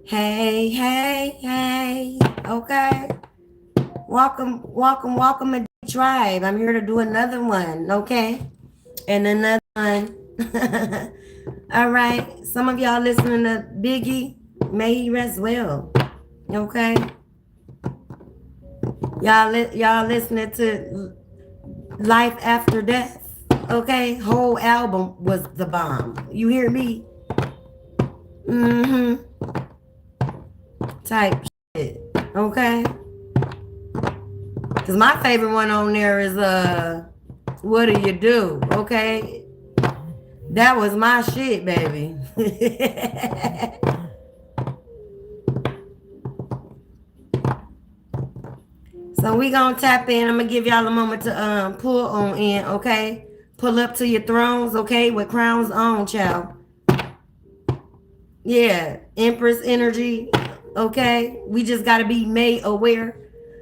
Hey, hey, hey. Okay. Welcome to the tribe. I'm here to do another one. Okay. And another one. All right. Some of y'all listening to Biggie, may he rest well. Okay. Y'all listening to Life After Death. Okay. Whole album was the bomb. You hear me? Mm-hmm. Type shit. Okay. Cause my favorite one on there is what do you do? Okay. That was my shit, baby. So we gonna tap in. I'm gonna give y'all a moment to pull on in, okay? Pull up to your thrones, okay, with crowns on, child. Yeah, Empress energy, okay? We just gotta be made aware,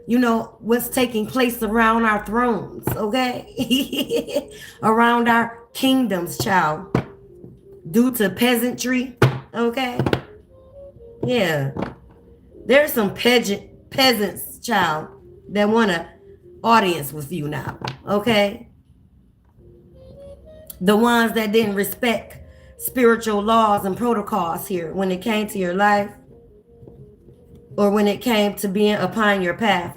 you know, what's taking place around our thrones, okay? Around our kingdoms, child. Due to peasantry, okay? Yeah. There's some peasants, child, that want an audience with you now, okay? The ones that didn't respect spiritual laws and protocols here when it came to your life or when it came to being upon your path.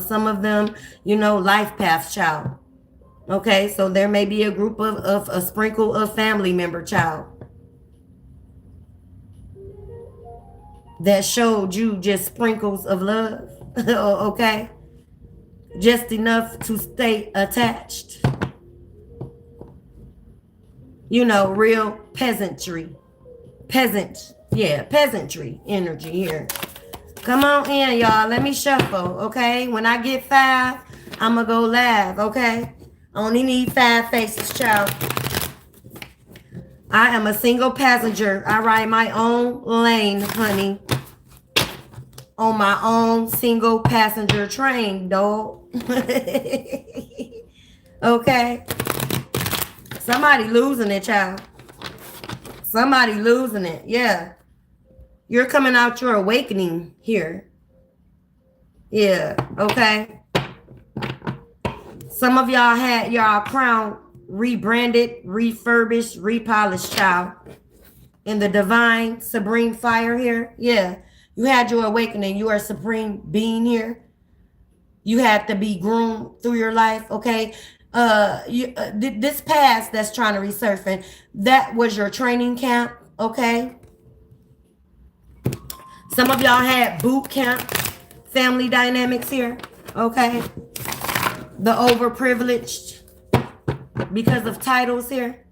Some of them, you know, life paths, child. Okay, so there may be a group of a sprinkle of family member, child, that showed you just sprinkles of love. Okay, just enough to stay attached. You know, real peasantry energy here. Come on in, y'all. Let me shuffle, okay? When I get 5, I'm gonna go live, okay? Only need 5 faces, child. I am a single passenger. I ride my own lane, honey. On my own single passenger train, dog. Okay? Somebody losing it, child. Somebody losing it, yeah. You're coming out your awakening here. Yeah, okay. Some of y'all had y'all crown rebranded, refurbished, repolished, child. In the divine, supreme fire here. Yeah, you had your awakening. You are a supreme being here. You had to be groomed through your life, okay? This past that's trying to resurface, that was your training camp, okay? Some of y'all had boot camp family dynamics here, okay? The overprivileged because of titles here,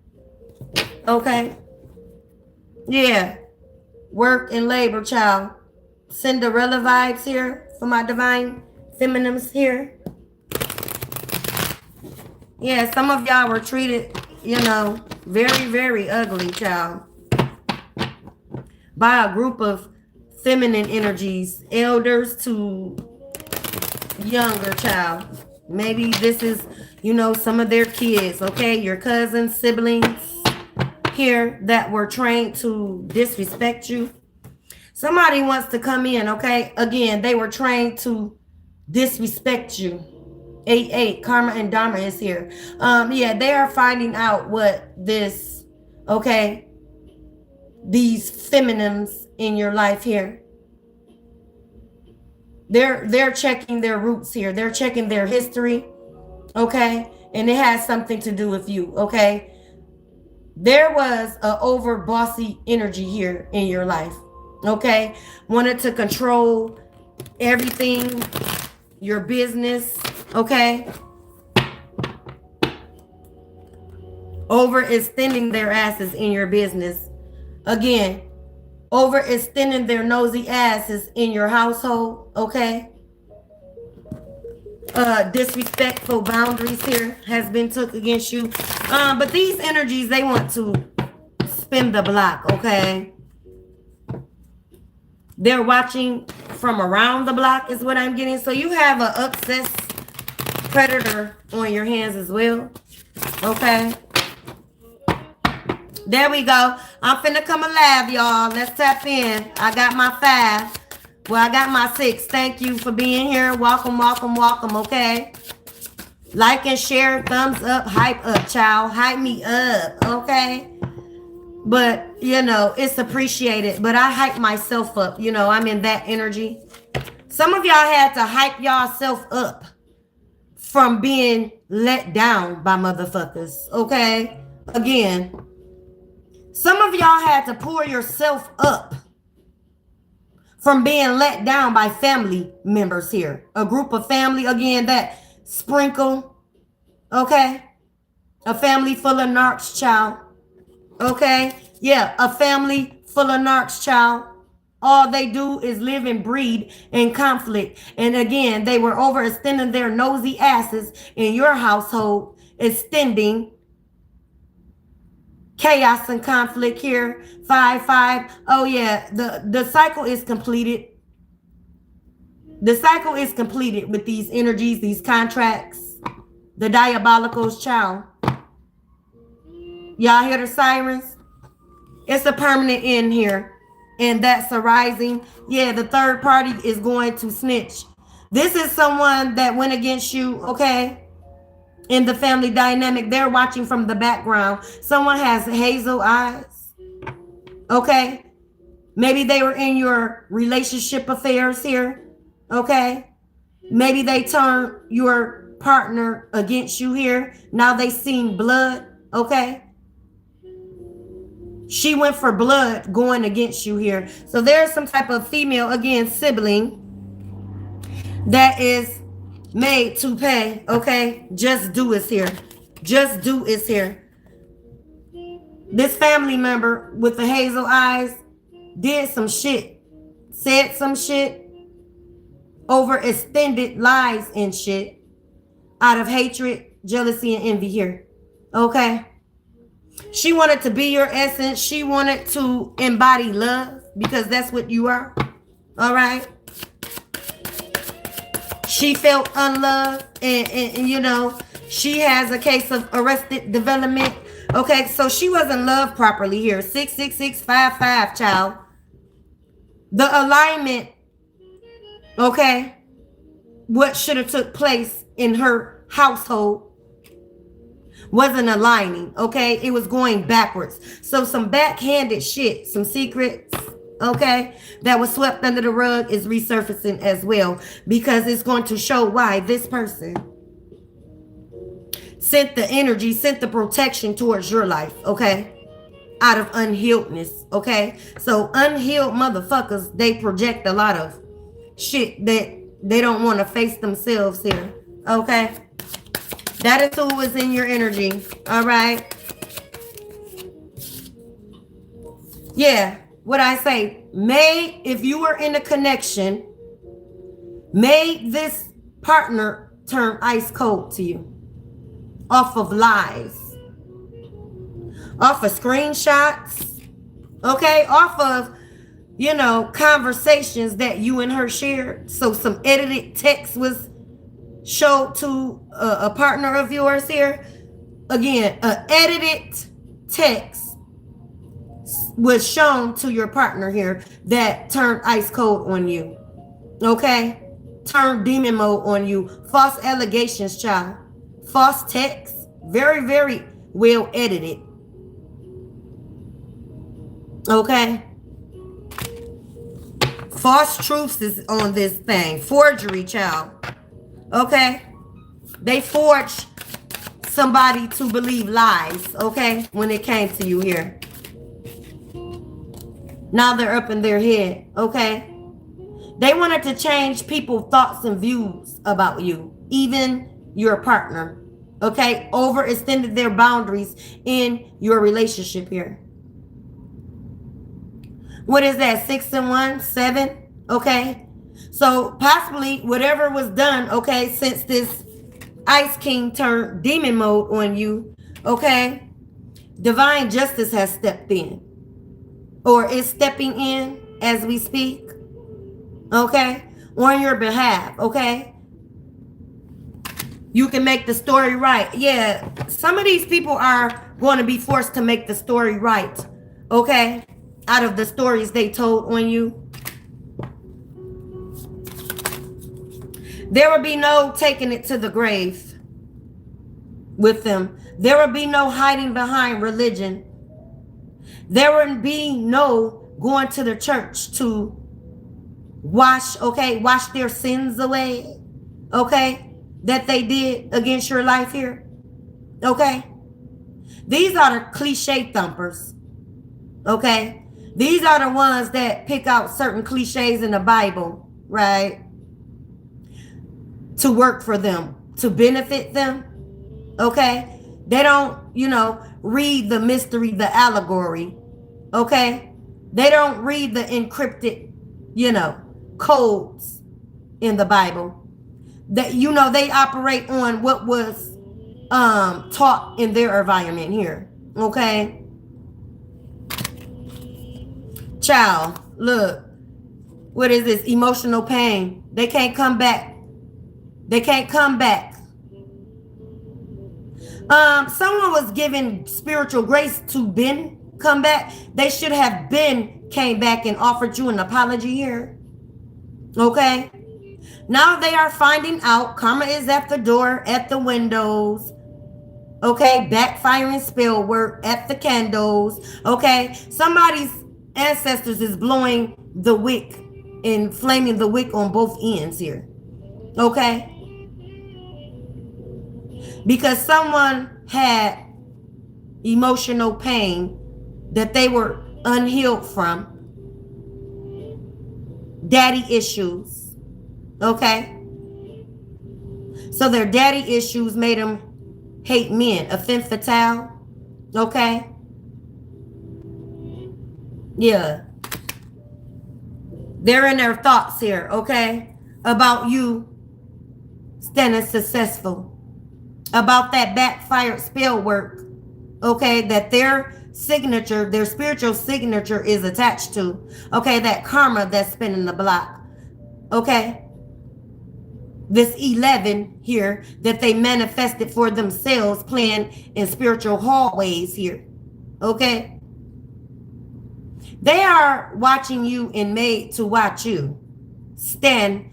okay? Yeah, work and labor, child. Cinderella vibes here for my divine feminines here. Yeah, some of y'all were treated, you know, very, very ugly, child, by a group of feminine energies, elders to younger, child. Maybe this is, you know, some of their kids, okay? Your cousins, siblings here that were trained to disrespect you. Somebody wants to come in, okay? Again, they were trained to disrespect you. 8-8, Karma and Dharma is here. Yeah, they are finding out what this, okay, these feminines in your life here. They're checking their roots here. They're checking their history, okay? And it has something to do with you, okay? There was a over bossy energy here in your life, okay? Wanted to control everything, your business, okay? Overextending their asses in your business. Again, overextending their nosy asses in your household, okay? Disrespectful boundaries here has been took against you. But these energies, they want to spin the block, okay? They're watching from around the block is what I'm getting. So you have an obsessed predator on your hands as well, okay? There we go. I'm finna come alive, y'all. Let's tap in. I got my 5. Well, I got my 6. Thank you for being here. Welcome, welcome, welcome, okay? Like and share, thumbs up, hype up, child. Hype me up, okay? But, you know, it's appreciated. But I hype myself up. You know, I'm in that energy. Some of y'all had to hype yourself up from being let down by motherfuckers, okay? Again, some of y'all had to pull yourself up from being let down by family members here. A group of family, again, that sprinkle, okay? A family full of narcs, child. Okay? Yeah, a family full of narcs, child. All they do is live and breed in conflict. And again, they were overextending their nosy asses in your household, extending chaos and conflict here. 5. Oh yeah, the cycle is completed. The cycle is completed with these energies, these contracts. The diabolicals, child. Y'all hear the sirens? It's a permanent end here. And that's arising. Yeah, the third party is going to snitch. This is someone that went against you, okay? In the family dynamic, they're watching from the background. Someone has hazel eyes, okay? Maybe they were in your relationship affairs here, okay? Maybe they turned your partner against you here. Now they seen blood, okay? She went for blood going against you here. So there's some type of female, again, sibling that is made to pay, okay? Just do is here. Just do is here. This family member with the hazel eyes did some shit. Said some shit. Overextended lies and shit. Out of hatred, jealousy, and envy here. Okay? She wanted to be your essence. She wanted to embody love because that's what you are. All right? She felt unloved and you know, she has a case of arrested development. Okay, so she wasn't loved properly here. 66655, child. The alignment, okay, what should have took place in her household wasn't aligning, okay? It was going backwards. So some backhanded shit, some secrets, okay, that was swept under the rug is resurfacing as well, because it's going to show why this person sent the energy, sent the protection towards your life, okay, out of unhealedness, okay? So unhealed motherfuckers, they project a lot of shit that they don't want to face themselves here, okay? That is who was in your energy, all right? Yeah, what I say, if you were in a connection, may this partner turn ice cold to you off of lies, off of screenshots, okay? Off of, you know, conversations that you and her shared. So some edited text was showed to a partner of yours here. Again, an edited text was shown to your partner here that turned ice cold on you, okay? Turned demon mode on you. False allegations, child. False text. Very, very well edited, okay? False truths is on this thing. Forgery, child. Okay? They forged somebody to believe lies, okay? When it came to you here. Now they're up in their head, okay? They wanted to change people's thoughts and views about you, even your partner, okay? Overextended their boundaries in your relationship here. What is that? 6 and 1, 7, okay? So possibly whatever was done, okay, since this Ice King turned demon mode on you, okay, divine justice has stepped in or is stepping in as we speak, okay, on your behalf, okay? You can make the story right. Yeah, some of these people are going to be forced to make the story right, okay, out of the stories they told on you. There will be no taking it to the grave with them. There will be no hiding behind religion. There will be no going to the church to wash their sins away, okay, that they did against your life here, okay? These are the cliche thumpers, okay? These are the ones that pick out certain cliches in the Bible, right, to work for them, to benefit them, okay? They don't, read the mystery, the allegory, okay? They don't read the encrypted, codes in the Bible. That, they operate on what was taught in their environment here, okay? Child, look, what is this? Emotional pain. They can't come back. They can't come back. Someone was given spiritual grace to come back. They should have came back and offered you an apology here. Okay? Now they are finding out karma is at the door, at the windows. Okay? Backfiring spell work at the candles. Okay? Somebody's ancestors is blowing the wick and flaming the wick on both ends here. Okay? Because someone had emotional pain that they were unhealed from. Daddy issues. Okay? So their daddy issues made them hate men. A femme fatale. Okay? Yeah. They're in their thoughts here, okay? About you standing successful. About that backfired spell work, okay, that their signature, their spiritual signature is attached to, okay, that karma that's spinning the block, okay, this 11 here that they manifested for themselves playing in spiritual hallways here, okay. They are watching you and made to watch you stand,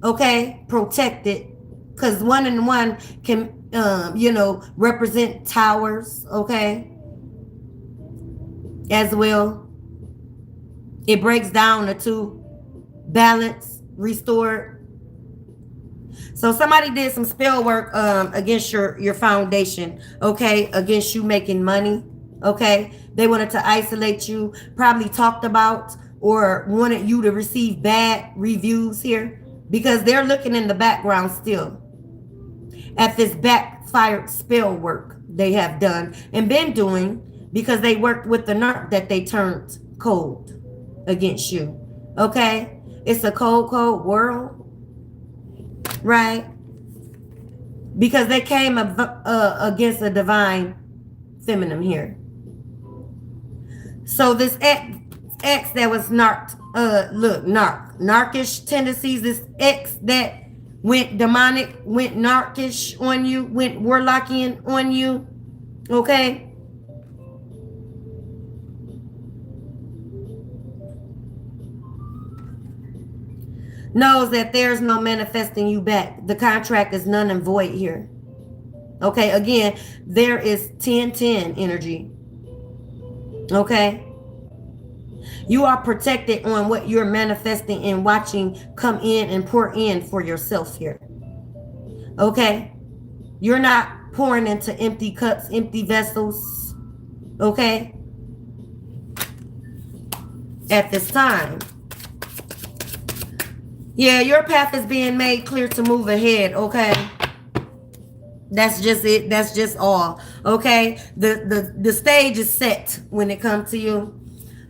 okay, protected, because 1 and 1 can represent towers, okay, as well. It breaks down the two, balance, restored. So somebody did some spell work against your foundation, okay, against you making money, okay. They wanted to isolate you, probably talked about or wanted you to receive bad reviews here, because they're looking in the background still at this backfired spell work they have done and been doing, because they worked with the narc that they turned cold against you. Okay? It's a cold world. Right? Because they came against a divine feminine here. So this ex that was narcish tendencies, this ex that went demonic, went narcish on you, went warlockian on you, okay? Knows that there's no manifesting you back. The contract is none and void here. Okay, again, there is 10-10 energy. Okay? You are protected on what you're manifesting and watching come in and pour in for yourself here. Okay? You're not pouring into empty cups, empty vessels. Okay? At this time. Yeah, your path is being made clear to move ahead. Okay? That's just it. That's just all. Okay? The stage is set when it comes to you.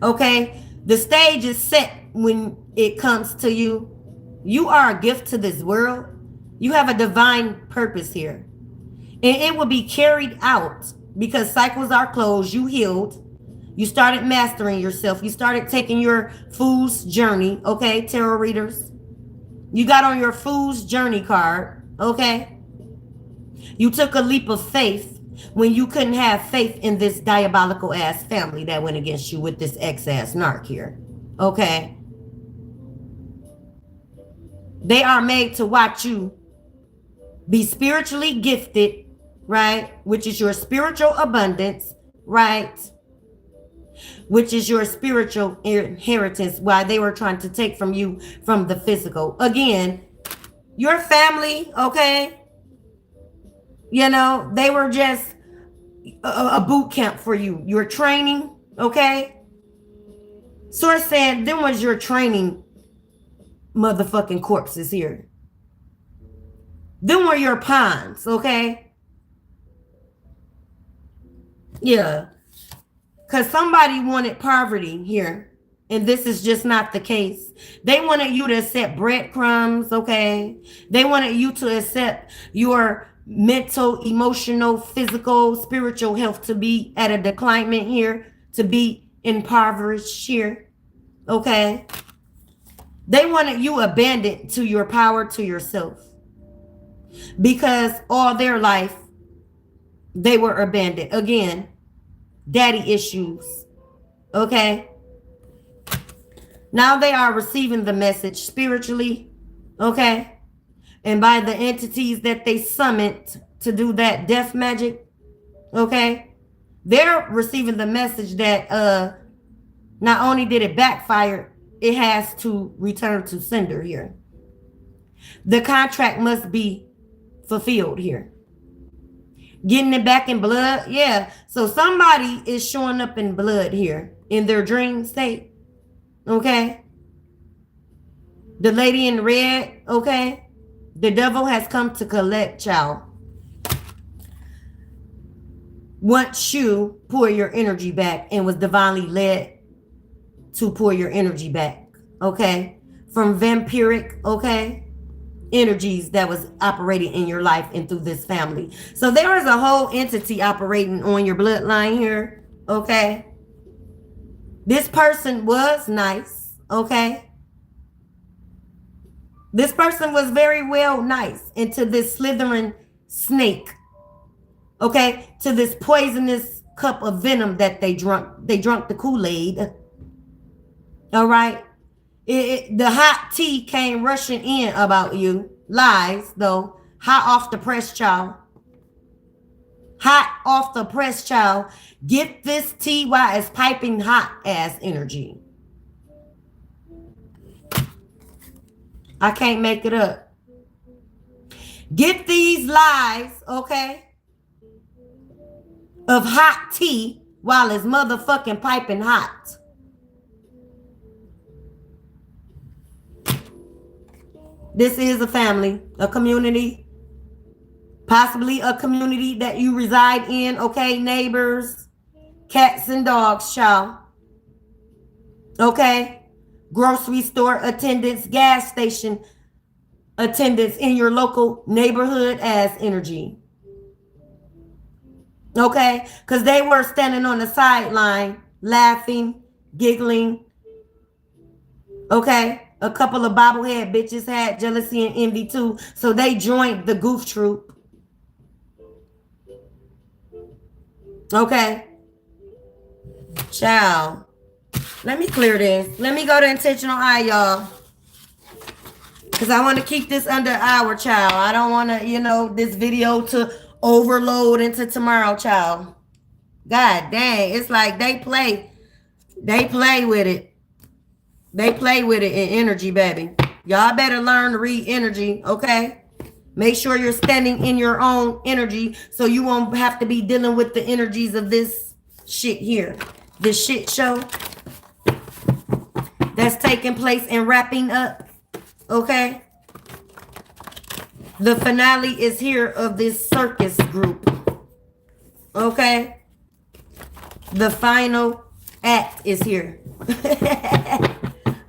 Okay? The stage is set when it comes to you. You are a gift to this world. You have a divine purpose here. And it will be carried out because cycles are closed. You healed. You started mastering yourself. You started taking your fool's journey. Okay, tarot readers. You got on your fool's journey card. Okay. You took a leap of faith when you couldn't have faith in this diabolical ass family that went against you with this ex-ass narc here. Okay? They are made to watch you be spiritually gifted, right? Which is your spiritual abundance, right? Which is your spiritual inheritance, while they were trying to take from you from the physical. Again, your family, okay? You know, they were just a boot camp for you. Your training, okay? Source said, then was your training motherfucking corpses here. Then were your pawns, okay? Yeah. Because somebody wanted poverty here. And this is just not the case. They wanted you to accept breadcrumbs, okay? They wanted you to accept your mental, emotional, physical, spiritual health to be at a declinement here, to be impoverished here, okay? They wanted you abandoned to your power, to yourself. Because all their life, they were abandoned. Again, daddy issues, okay? Now they are receiving the message spiritually, okay? And by the entities that they summoned to do that death magic, okay? They're receiving the message that not only did it backfire, it has to return to sender here. The contract must be fulfilled here. Getting it back in blood, yeah. So somebody is showing up in blood here in their dream state. Okay. The lady in red, okay. The devil has come to collect, child. Once you pour your energy back and was divinely led to pour your energy back, okay. From vampiric, okay, energies that was operating in your life and through this family. So there is a whole entity operating on your bloodline here, okay. This person was nice, okay? This person was very well nice into this slithering snake, okay? To this poisonous cup of venom that they drunk. They drunk the Kool-Aid, all right? The hot tea came rushing in about you. Lies, though. Hot off the press, child. Hot off the press, child. Get this tea while it's piping hot ass energy. I can't make it up. Get these lies, okay, of hot tea while it's motherfucking piping hot. This is a family, a community, possibly a community that you reside in, okay, neighbors, cats and dogs, child, okay, grocery store attendants, gas station attendants in your local neighborhood as energy, okay, because they were standing on the sideline, laughing, giggling, okay. A couple of bobblehead bitches had jealousy and envy too, so they joined the goof troop. Okay. Child. Let me clear this. Let me go to intentional eye, y'all. Because I want to keep this under an hour, child. I don't want to, you know, this video to overload into tomorrow, child. God dang. It's like they play with it. They play with it in energy, baby. Y'all better learn to read energy, okay? Make sure you're standing in your own energy so you won't have to be dealing with the energies of this shit here. This shit show that's taking place and wrapping up, okay? The finale is here of this circus group, okay? The final act is here.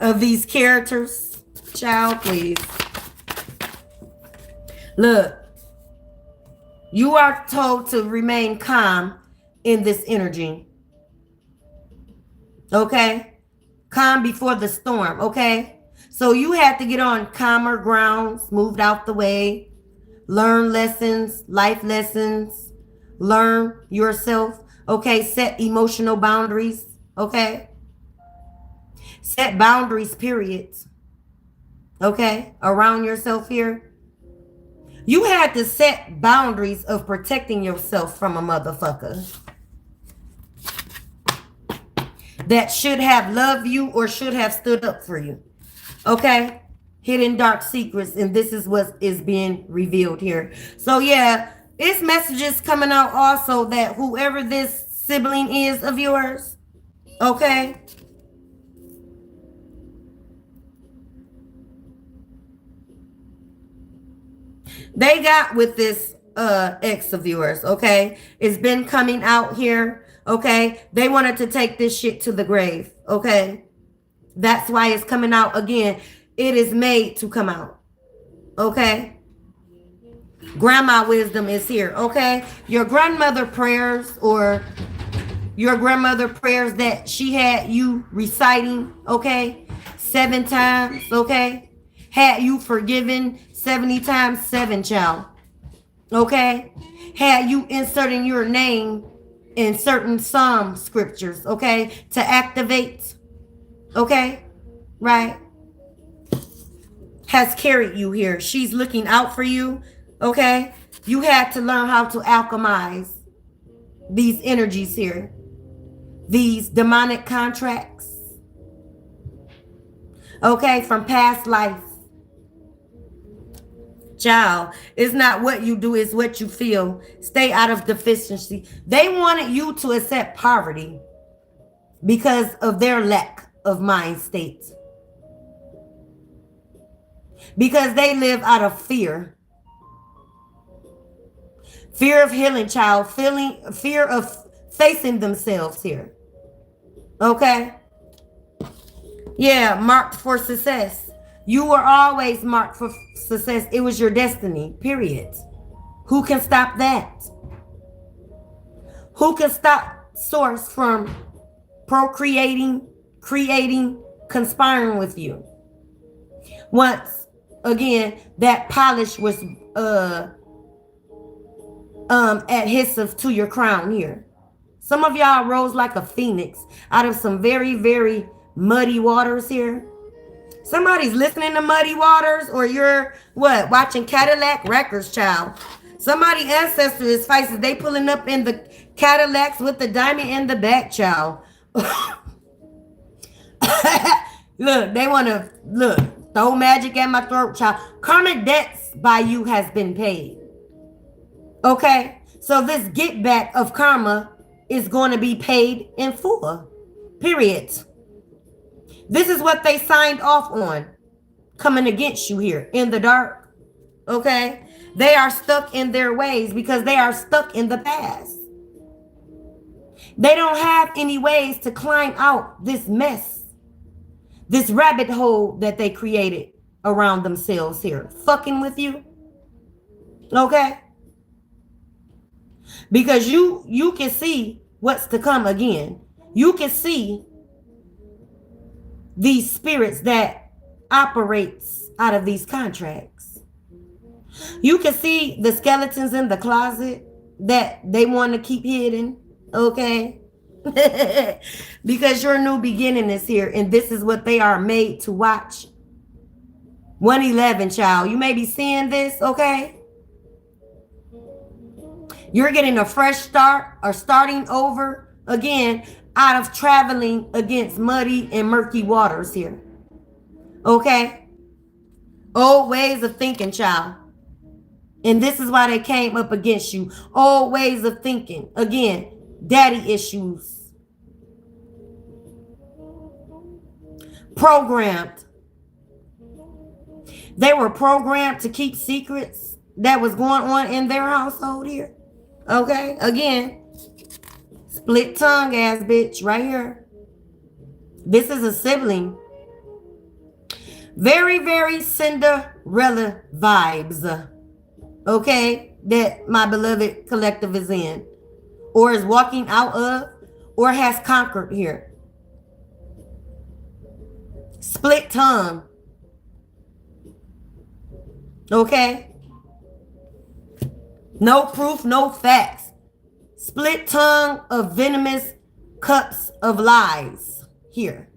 Of these characters, child, please. Look, you are told to remain calm in this energy. Okay? Calm before the storm, okay? So you have to get on calmer grounds, moved out the way, learn lessons, life lessons, learn yourself. Okay, set emotional boundaries. Okay, set boundaries, period. Okay, around yourself here. You had to set boundaries of protecting yourself from a motherfucker that should have loved you or should have stood up for you. Okay? Hidden dark secrets, and this is what is being revealed here. So yeah, it's messages coming out also that whoever this sibling is of yours, okay? They got with this ex of yours, okay? It's been coming out here, okay? They wanted to take this shit to the grave, okay? That's why it's coming out again. It is made to come out, okay? Grandma wisdom is here, okay? Your grandmother prayers or your grandmother prayers that she had you reciting, okay? 7 times, okay? Had you forgiven 70 times 7, child. Okay? Had you inserting your name in certain psalm scriptures, okay? To activate, okay? Right? Has carried you here. She's looking out for you, okay? You had to learn how to alchemize these energies here. These demonic contracts, okay, from past life. Child, it's not what you do, it's what you feel. Stay out of deficiency. They wanted you to accept poverty because of their lack of mind state. Because they live out of fear. Fear of healing, child. Fear of facing themselves here. Okay? Yeah, marked for success. You were always marked for success. It was your destiny, period. Who can stop that? Who can stop Source from procreating, creating, conspiring with you? Once again, that polish was adhesive to your crown here. Some of y'all rose like a phoenix out of some very, very muddy waters here. Somebody's listening to Muddy Waters, or you're what, watching Cadillac Records, child. Somebody ancestor is faces. They pulling up in the Cadillacs with the diamond in the back, child. Look, they want to throw magic at my throat, child. Karmic debts by you has been paid. Okay, so this get back of karma is going to be paid in full. Period. This is what they signed off on coming against you here in the dark. Okay? They are stuck in their ways because they are stuck in the past. They don't have any ways to climb out this mess, this rabbit hole that they created around themselves here. Fucking with you. Okay? Because you can see what's to come again. You can see these spirits that operates out of these contracts. You can see the skeletons in the closet that they want to keep hidden, okay? Because your new beginning is here, and this is what they are made to watch. 111, child. You may be seeing this, okay? You're getting a fresh start or starting over again out of traveling against muddy and murky waters here. Okay? Old ways of thinking, child. And this is why they came up against you. Old ways of thinking. Again, daddy issues. Programmed. They were programmed to keep secrets that was going on in their household here. Okay? Again, split tongue ass bitch right here. This is a sibling. Very, very Cinderella vibes. Okay? That my beloved collective is in. Or is walking out of. Or has conquered here. Split tongue. Okay? No proof, no facts. Split tongue of venomous cups of lies here.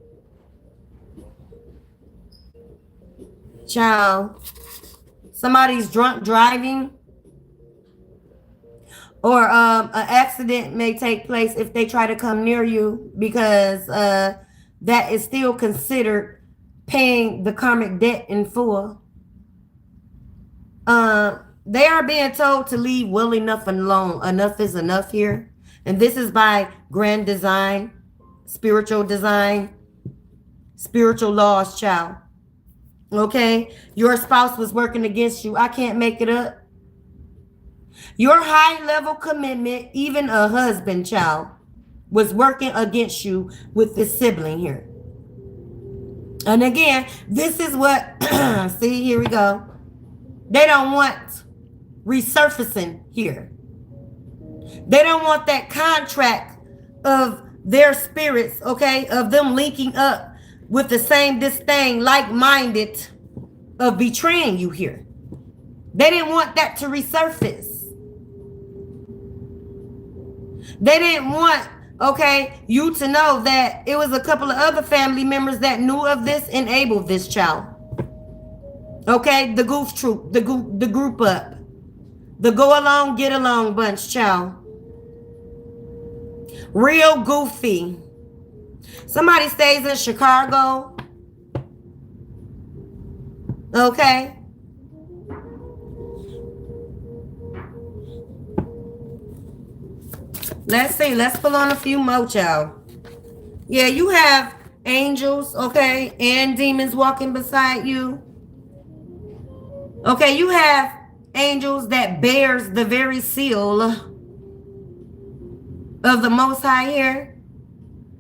Child, somebody's drunk driving, or an accident may take place if they try to come near you, because that is still considered paying the karmic debt in full. They are being told to leave well enough alone. Enough is enough here. And this is by grand design, spiritual laws, child. Okay? Your spouse was working against you. I can't make it up. Your high level commitment, even a husband, child, was working against you with this sibling here. And again, this is what, see, here we go. They don't want resurfacing here. They don't want that contract of their spirits, okay, of them linking up with the same disdain, like-minded, of betraying you here. They didn't want that to resurface. They didn't want, okay, you to know that it was a couple of other family members that knew of this, enabled this, child. Okay, the goof troop, the group up, the go along, get along bunch, child. Real goofy. Somebody stays in Chicago. Okay. Let's see. Let's pull on a few more, child. Yeah, you have angels, okay, and demons walking beside you. Okay, you have angels that bears the very seal of the Most High here.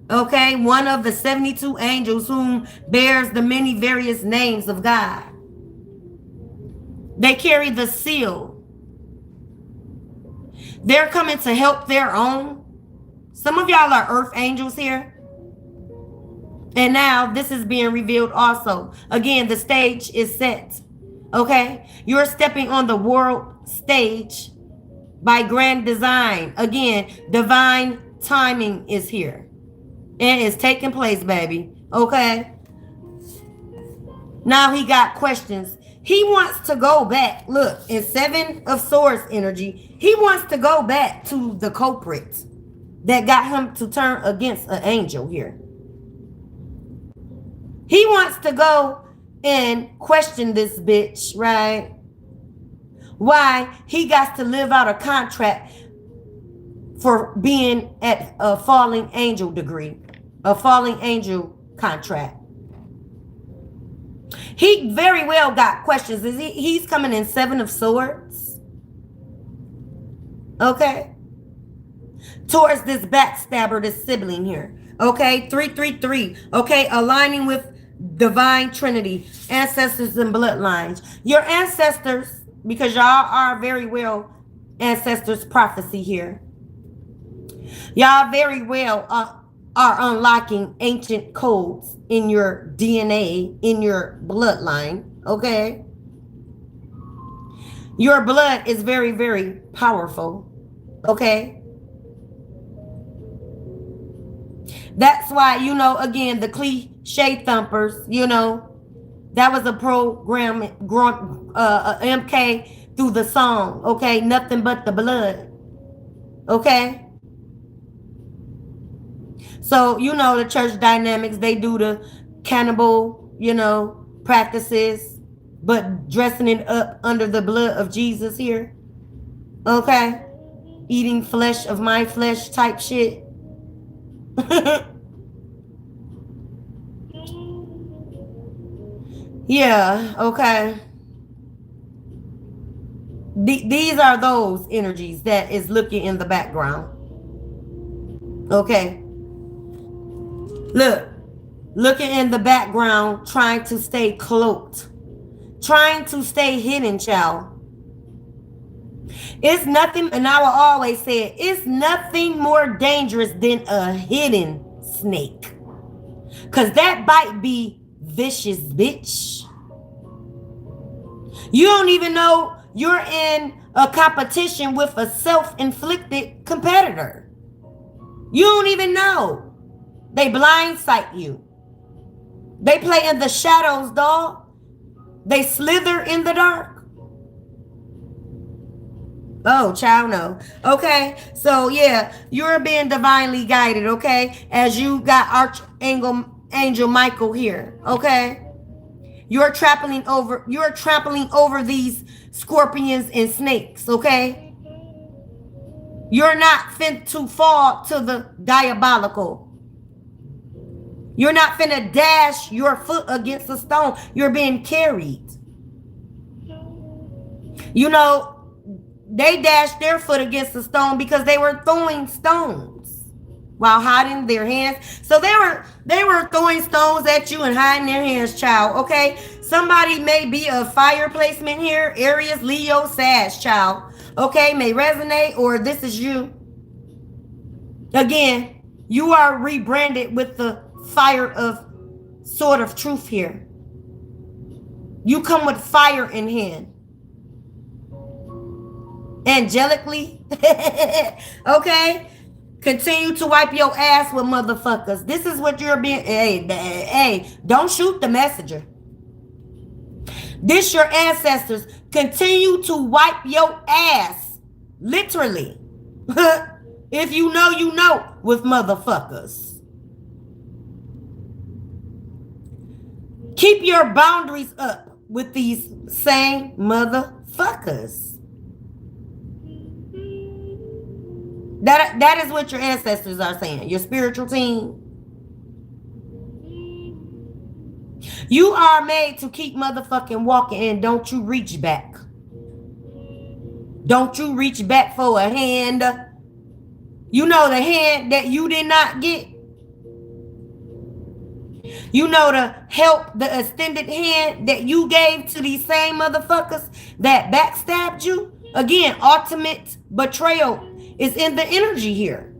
Okay, one of the 72 angels whom bears the many various names of God. They carry the seal. They're coming to help their own. Some of y'all are earth angels here. And now this is being revealed also. Again, the stage is set. Okay? You're stepping on the world stage by grand design. Again, divine timing is here. And it's taking place, baby. Okay? Now he got questions. He wants to go back. Look, in 7 of Swords energy, he wants to go back to the culprit that got him to turn against an angel here. He wants to go and question this bitch, right? Why he got to live out a contract for being at a falling angel degree, a falling angel contract. He very well got questions. He's coming in 7 of Swords. Okay. Towards this backstabber, this sibling here. Okay. 333. Okay. Aligning with divine trinity, ancestors and bloodlines. Your ancestors, because y'all are very well ancestors prophecy here. Y'all very well are unlocking ancient codes in your DNA, in your bloodline, okay? Your blood is very, very powerful, okay? That's why, you know, again, the cliche thumpers, you know, that was a program, MK through the song, okay? Nothing but the blood, okay? So, you know, the church dynamics, they do the cannibal, you know, practices, but dressing it up under the blood of Jesus here. Okay? Eating flesh of my flesh type shit. Yeah, okay. These are those energies that is looking in the background. Okay. Look, looking in the background, trying to stay cloaked, trying to stay hidden, child. It's nothing, and I will always say it, it's nothing more dangerous than a hidden snake. Because that bite be vicious, bitch. You don't even know you're in a competition with a self-inflicted competitor. You don't even know. They blindside you. They play in the shadows, dog. They slither in the dark. Oh, child, no. Okay, so yeah, you're being divinely guided, okay? As you got Archangel Michael here, okay? You're trampling over these scorpions and snakes, okay? You're not fit to fall to the diabolical. You're not finna dash your foot against a stone. You're being carried. You know, they dashed their foot against a stone because they were throwing stones while hiding their hands. So they were throwing stones at you and hiding their hands, child. Okay, somebody may be a fire placement here. Aries, Leo, Sag, child. Okay, may resonate, or this is you. Again, you are rebranded with the fire of sword of truth here. You come with fire in hand. Angelically. Okay, continue to wipe your ass with motherfuckers. This is what you're being. Hey, don't shoot the messenger. This your ancestors. Continue to wipe your ass, literally. If you know, you know, with motherfuckers. Keep your boundaries up with these same motherfuckers. That is what your ancestors are saying. Your spiritual team. You are made to keep motherfucking walking, and don't you reach back. Don't you reach back for a hand. You know, the hand that you did not get. You know, the help, the extended hand that you gave to these same motherfuckers that backstabbed you. Again, ultimate betrayal is in the energy here.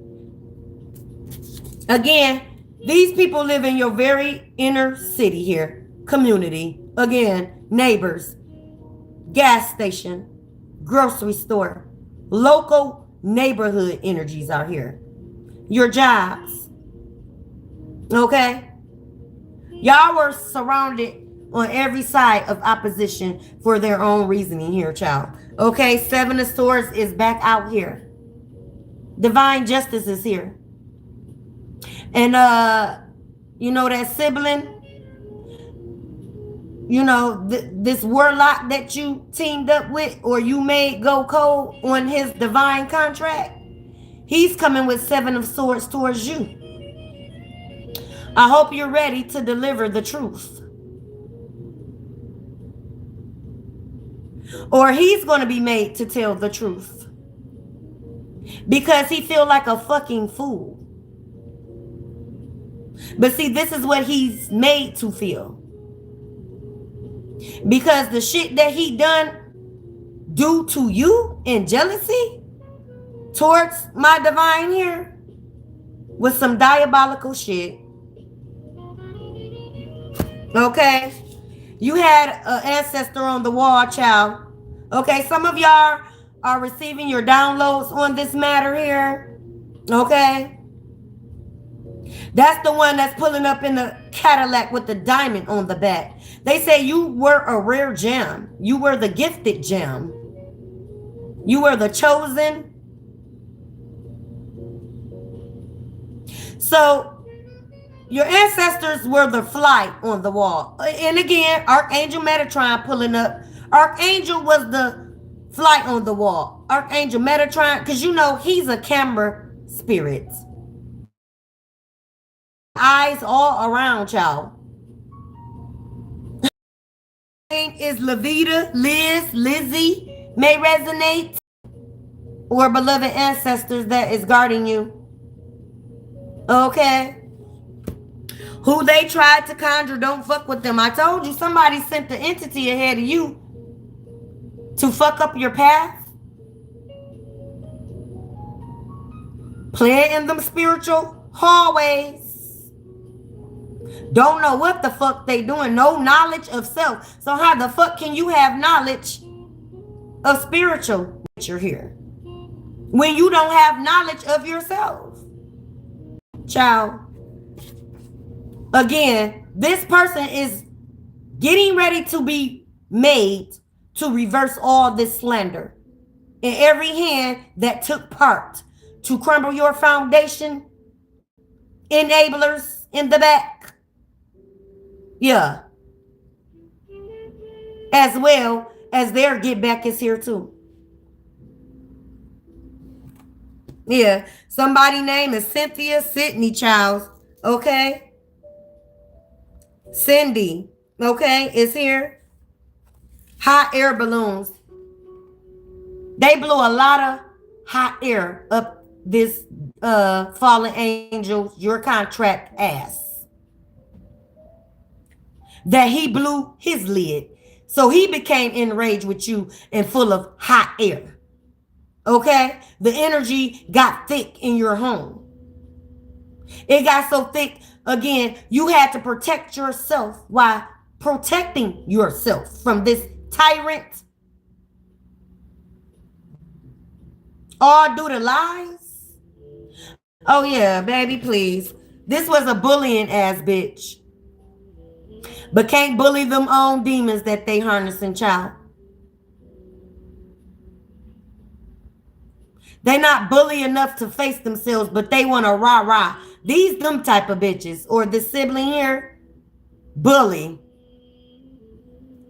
Again, these people live in your very inner city here. Community. Again, neighbors. Gas station. Grocery store. Local neighborhood energies are here. Your jobs. Okay? Y'all were surrounded on every side of opposition for their own reasoning here, child. Okay? Seven of Swords is back out here. Divine justice is here. And you know, that sibling, you know, this warlock that you teamed up with, or you made go cold on his divine contract, he's coming with Seven of Swords towards you. I hope you're ready to deliver the truth. Or he's going to be made to tell the truth. Because he feel like a fucking fool. But see, this is what he's made to feel. Because the shit that he done due to you in jealousy towards my divine here was some diabolical shit. Okay? You had an ancestor on the wall, child. Okay, some of y'all are receiving your downloads on this matter here. Okay? That's the one that's pulling up in the Cadillac with the diamond on the back. They say you were a rare gem. You were the gifted gem. You were the chosen. So your ancestors were the flight on the wall. And again, Archangel Metatron pulling up. Archangel was the flight on the wall. Archangel Metatron, because you know he's a camera spirit. Eyes all around y'all. Name is Levita, Liz, Lizzie, may resonate, or beloved ancestors that is guarding you. Okay. Who they tried to conjure, don't fuck with them. I told you somebody sent the entity ahead of you to fuck up your path. Play in them spiritual hallways. Don't know what the fuck they doing. No knowledge of self. So how the fuck can you have knowledge of spiritual? nature here. When you don't have knowledge of yourself. Child. Again, this person is getting ready to be made to reverse all this slander. And every hand that took part to crumble your foundation, enablers in the back. Yeah. As well as their get back is here too. Yeah. Somebody name is Cynthia Sydney Childs. Okay. Cindy. Okay. Is here. Hot air balloons. They blew a lot of hot air up this fallen angel, your contract ass. That he blew his lid. So he became enraged with you and full of hot air. Okay? The energy got thick in your home. It got so thick, again, you had to protect yourself while protecting yourself from this tyrant. All due to lies? Oh yeah, baby, please. This was a bullying ass bitch. But can't bully them own demons that they harnessing, child. They not bully enough to face themselves, but they want to rah-rah. These them type of bitches. Or the sibling here, bully.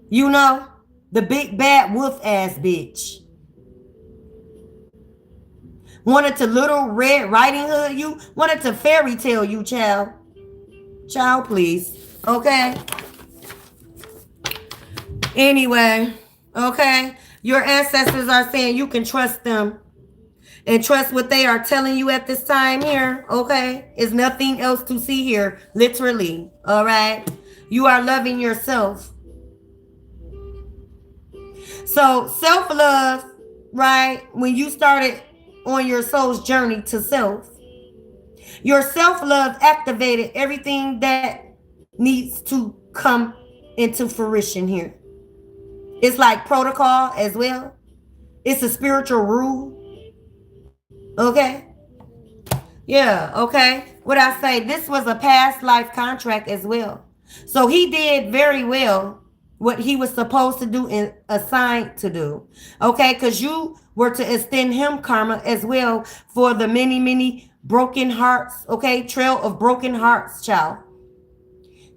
You know, the big bad wolf ass bitch. Wanted to Little Red Riding Hood you. Wanted to fairy tale you, child. Child, please. Okay. Anyway. Okay. Your ancestors are saying you can trust them. And trust what they are telling you at this time here. Okay. There's nothing else to see here. Literally. All right. You are loving yourself. So self-love, right? When you started on your soul's journey to self, your self-love activated everything that needs to come into fruition here. It's like protocol as well. It's a spiritual rule. Okay. Yeah. Okay. What I say, this was a past life contract as well. So he did very well what he was supposed to do and assigned to do. Okay. Because you were to extend him karma as well for the many, many broken hearts. Okay. Trail of broken hearts, child.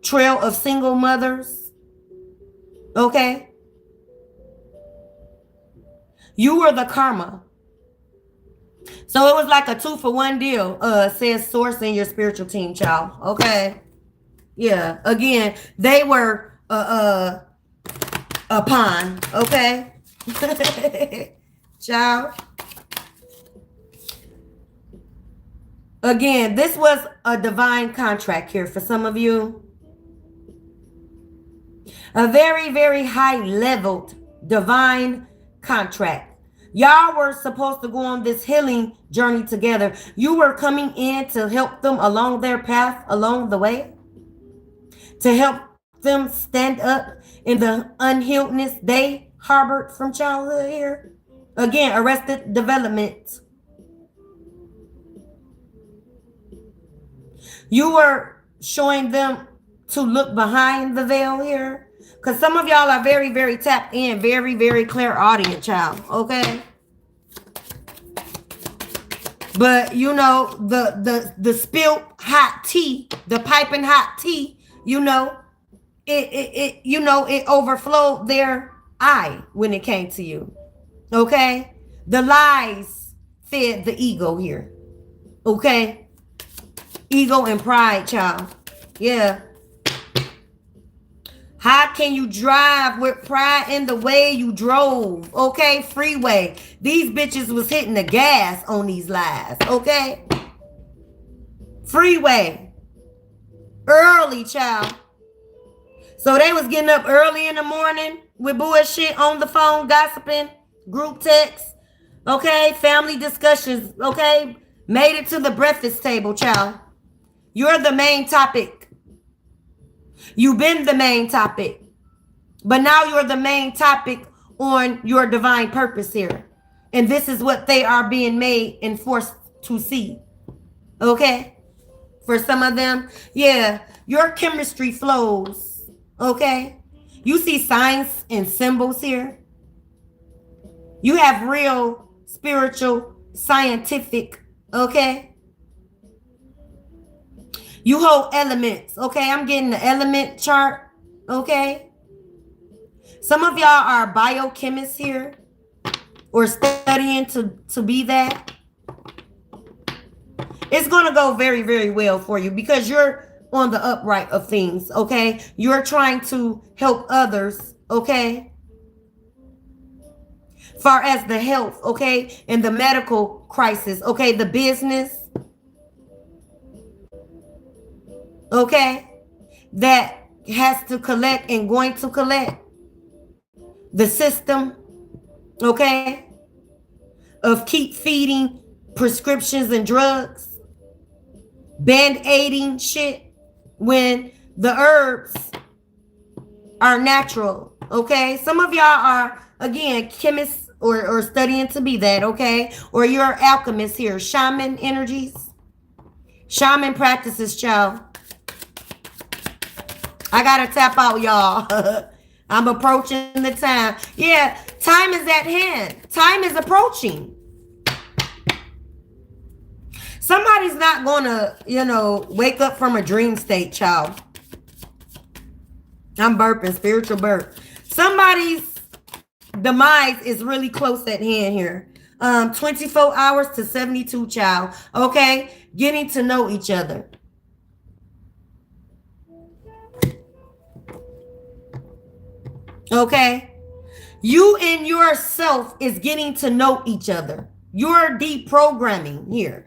Trail of single mothers. Okay. You were the karma. So it was like a 2-for-1 deal, says source in your spiritual team, child. Okay. Yeah. Again, they were a pawn. Okay. Child. Again, this was a divine contract here for some of you. A very, very high leveled divine contract. Y'all were supposed to go on this healing journey together. You were coming in to help them along their path along the way. To help them stand up in the unhealedness they harbored from childhood here. Again, arrested development. You were showing them to look behind the veil here. Because some of y'all are very, very tapped in, very, very clairaudient, child. Okay. But you know, the spilled hot tea, the piping hot tea, you know, it overflowed their eye when it came to you. Okay. The lies fed the ego here. Okay. Ego and pride, child. Yeah. How can you drive with pride in the way you drove? Okay, freeway. These bitches was hitting the gas on these lies. Okay? Freeway. Early, child. So they was getting up early in the morning with bullshit on the phone, gossiping, group text. Okay, family discussions. Okay? Made it to the breakfast table, child. You're the main topic. You've been the main topic, but now you're the main topic on your divine purpose here. And this is what they are being made and forced to see. Okay? For some of them, yeah, your chemistry flows. Okay? You see signs and symbols here. You have real spiritual, scientific, okay? You hold elements, okay? I'm getting the element chart, okay? Some of y'all are biochemists here or studying to be that. It's going to go very, very well for you because you're on the upright of things, okay? You're trying to help others, okay? Far as the health, okay? And the medical crisis, okay? The business, okay? That has to collect and going to collect. The system, okay? Of keep feeding prescriptions and drugs. Band-aiding shit when the herbs are natural, okay? Some of y'all are, again, chemists or studying to be that, okay? Or you're alchemists here, shaman energies. Shaman practices, child. I gotta tap out, y'all. I'm approaching the time. Yeah, time is at hand. Time is approaching. Somebody's not gonna, wake up from a dream state, child. I'm burping, spiritual burp. Somebody's demise is really close at hand here. 24 hours to 72, child. Okay? Getting to know each other. Okay? You and yourself is getting to know each other. You're deprogramming here.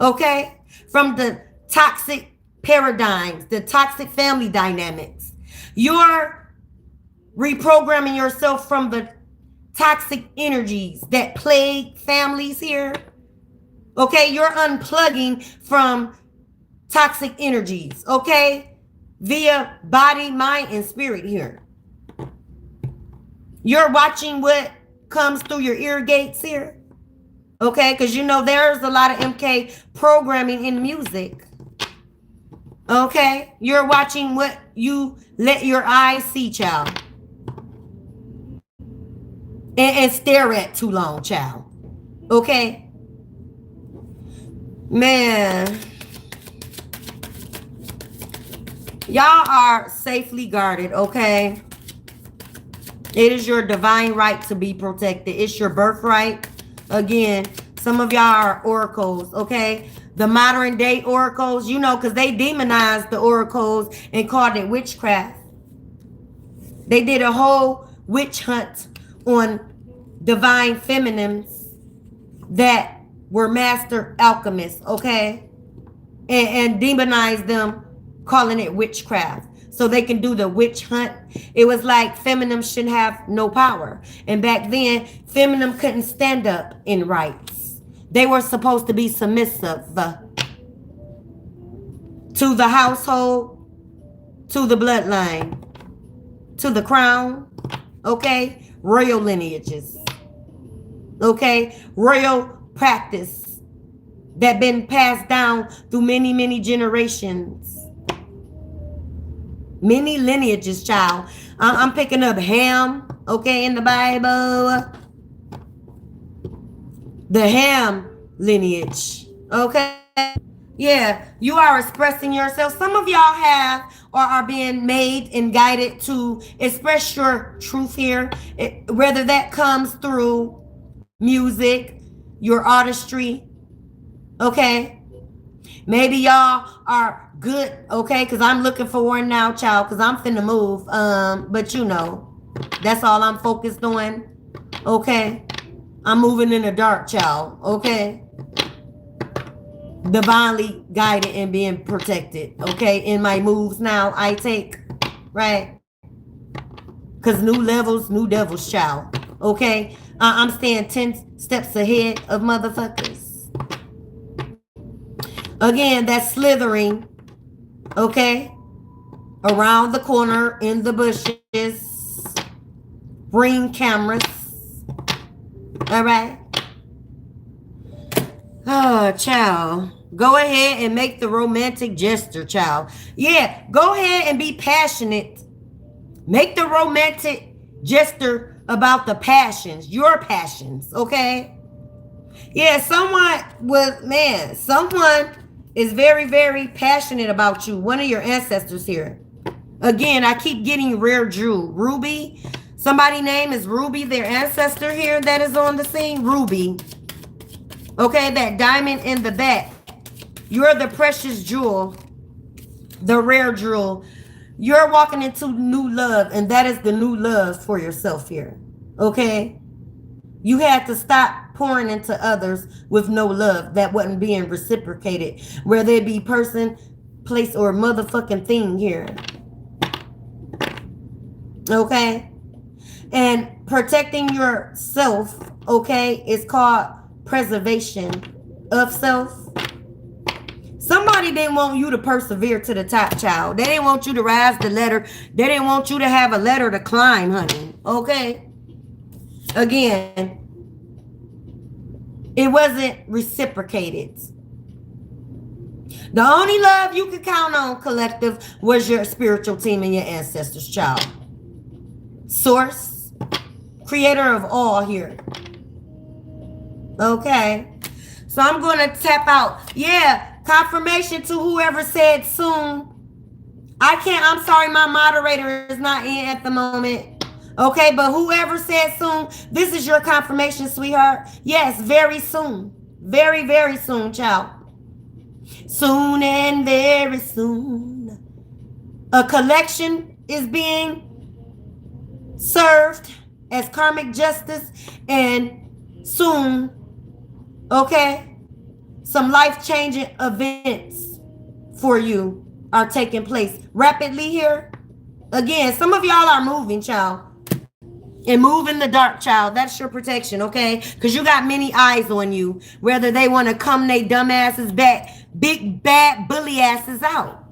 Okay? From the toxic paradigms, the toxic family dynamics. You're reprogramming yourself from the toxic energies that plague families here. Okay? You're unplugging from toxic energies. Okay? Via body, mind, and spirit here. You're watching what comes through your ear gates here. Okay, because there's a lot of MK programming in music. Okay, you're watching what you let your eyes see, child. And stare at too long, child. Okay? Man. Y'all are safely guarded, okay? It is your divine right to be protected. It's your birthright. Again, some of y'all are oracles, okay? The modern day oracles, because they demonized the oracles and called it witchcraft. They did a whole witch hunt on divine feminines that were master alchemists, okay? And demonized them, calling it witchcraft. So they can do the witch hunt. It was like feminism shouldn't have no power. And back then, feminism couldn't stand up in rights. They were supposed to be submissive to the household, to the bloodline, to the crown, okay? Royal lineages, okay? Royal practice that been passed down through many, many generations. Many lineages, child. I'm picking up Ham, okay, in the Bible. The Ham lineage, okay? Yeah, you are expressing yourself. Some of y'all have or are being made and guided to express your truth here, whether that comes through music, your artistry, okay? Maybe y'all are good, okay? Because I'm looking for one now, child, because I'm finna move. But that's all I'm focused on, okay? I'm moving in the dark, child, okay? Divinely guided and being protected, okay? In my moves now, I take, right? Because new levels, new devils, child, okay? I'm staying 10 steps ahead of motherfuckers. Again, that's slithering, okay? Around the corner, in the bushes. Ring cameras. All right. Oh, child. Go ahead and make the romantic gesture, child. Yeah, go ahead and be passionate. Make the romantic gesture about the passions, your passions, okay? Yeah, someone is very, very passionate about you. One of your ancestors here. Again, I keep getting rare jewel. Ruby. Somebody's name is Ruby, their ancestor here that is on the scene. Ruby. Okay, that diamond in the back. You're the precious jewel, the rare jewel. You're walking into new love, and that is the new love for yourself here. Okay? You had to stop pouring into others with no love that wasn't being reciprocated, whether it be person, place, or motherfucking thing here. Okay? And protecting yourself, okay, is called preservation of self. Somebody didn't want you to persevere to the top, child. They didn't want you to rise the ladder. They didn't want you to have a ladder to climb, honey. Okay? Again, it wasn't reciprocated. The only love you could count on, collective, was your spiritual team and your ancestors, child. Source, creator of all here. Okay? So I'm going to tap out. Yeah. Confirmation to whoever said soon. I'm sorry, my moderator is not in at the moment. Okay, but whoever said soon, this is your confirmation, sweetheart. Yes, very soon. Very, very soon, child. Soon and very soon. A collection is being served as karmic justice, and soon, okay, some life-changing events for you are taking place rapidly here. Again, some of y'all are moving, child. And move in the dark, child. That's your protection, okay? Because you got many eyes on you. Whether they want to come they dumb asses back, big, bad, bully asses out.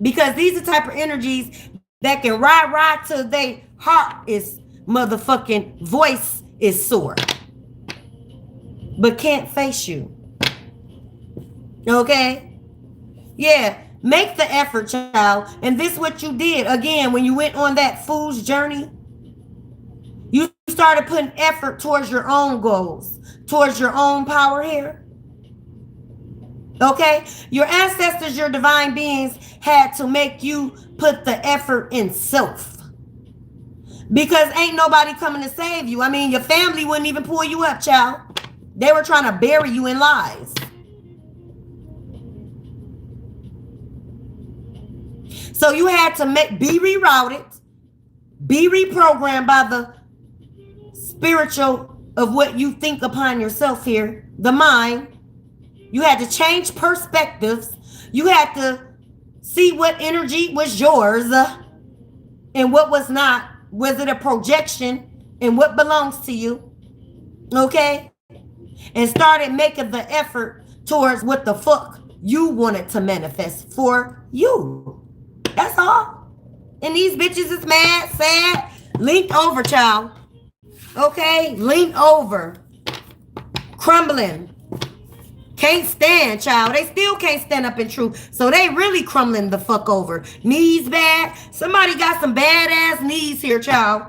Because these are the type of energies that can ride till their heart is motherfucking voice is sore. But can't face you. Okay? Yeah. Make the effort, child. And this is what you did. Again, when you went on that fool's journey, you started putting effort towards your own goals, towards your own power here. Okay? Your ancestors, your divine beings, had to make you put the effort in self. Because ain't nobody coming to save you. I mean, your family wouldn't even pull you up, child. They were trying to bury you in lies. So you had to be rerouted, be reprogrammed by the spiritual of what you think upon yourself here, the mind. You had to change perspectives. You had to see what energy was yours and what was not. Was it a projection and what belongs to you? Okay? And started making the effort towards what the fuck you wanted to manifest for you. That's all. And these bitches is mad, sad, linked over, child. Okay? Linked over. Crumbling. Can't stand, child. They still can't stand up in truth. So they really crumbling the fuck over. Knees bad. Somebody got some badass knees here, child.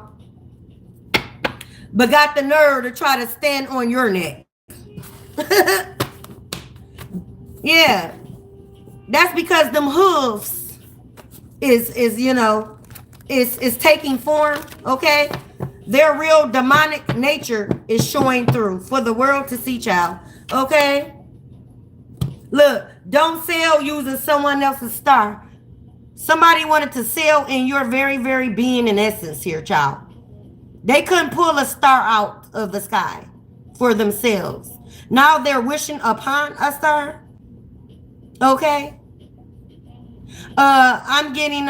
But got the nerve to try to stand on your neck. Yeah. That's because them hooves is taking form, okay? Their real demonic nature is showing through for the world to see, child. Okay? Look, don't sell using someone else's star. Somebody wanted to sell in your very, very being and essence here, child. They couldn't pull a star out of the sky for themselves. Now they're wishing upon a star. Okay? I'm getting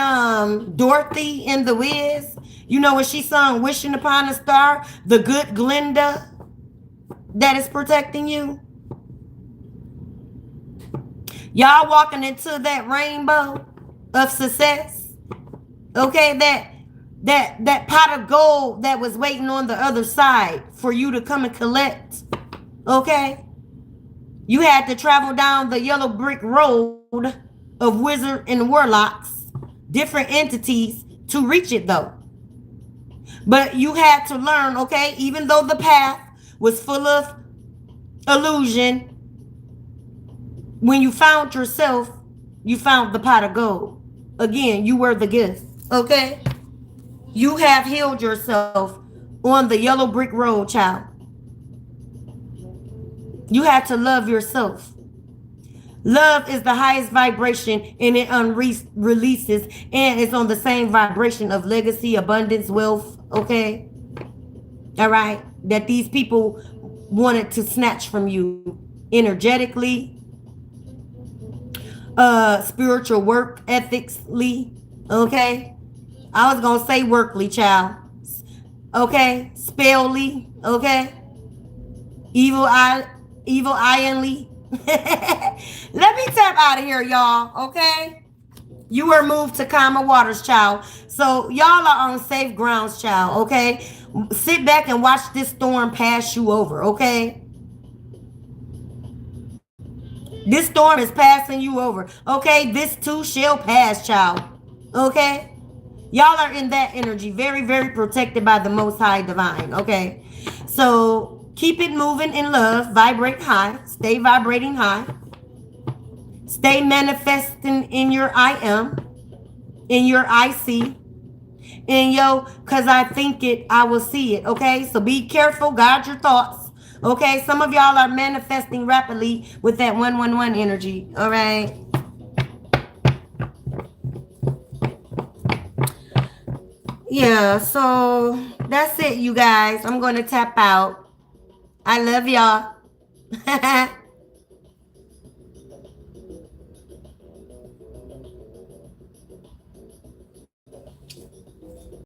Dorothy in The Wiz. You know when she sung Wishing Upon a Star? The good Glinda that is protecting you. Y'all walking into that rainbow of success. Okay, that pot of gold that was waiting on the other side for you to come and collect. Okay? You had to travel down the yellow brick road of wizard and warlocks, different entities to reach it though. But you had to learn, okay, even though the path was full of illusion, when you found yourself, you found the pot of gold. Again, you were the gift, okay? You have healed yourself on the yellow brick road, child. You had to love yourself. Love is the highest vibration and it releases and it's on the same vibration of legacy, abundance, wealth, okay? All right? That these people wanted to snatch from you energetically, spiritual work ethically, okay? I was gonna say workly, child. Okay? Spellly, okay? Evil eyenly. Let me tap out of here, y'all, okay? You were moved to calmer waters, child. So y'all are on safe grounds, child, okay? Sit back and watch this storm pass you over, okay? This storm is passing you over, okay? This too shall pass, child, okay? Y'all are in that energy, very, very protected by the Most High Divine, okay? So keep it moving in love, vibrate high, stay vibrating high. Stay manifesting in your I am, in your I see, in yo, because I think it, I will see it, okay? So be careful, guard your thoughts, okay? Some of y'all are manifesting rapidly with that 111 energy, all right? Yeah, so that's it, you guys. I'm going to tap out. I love y'all.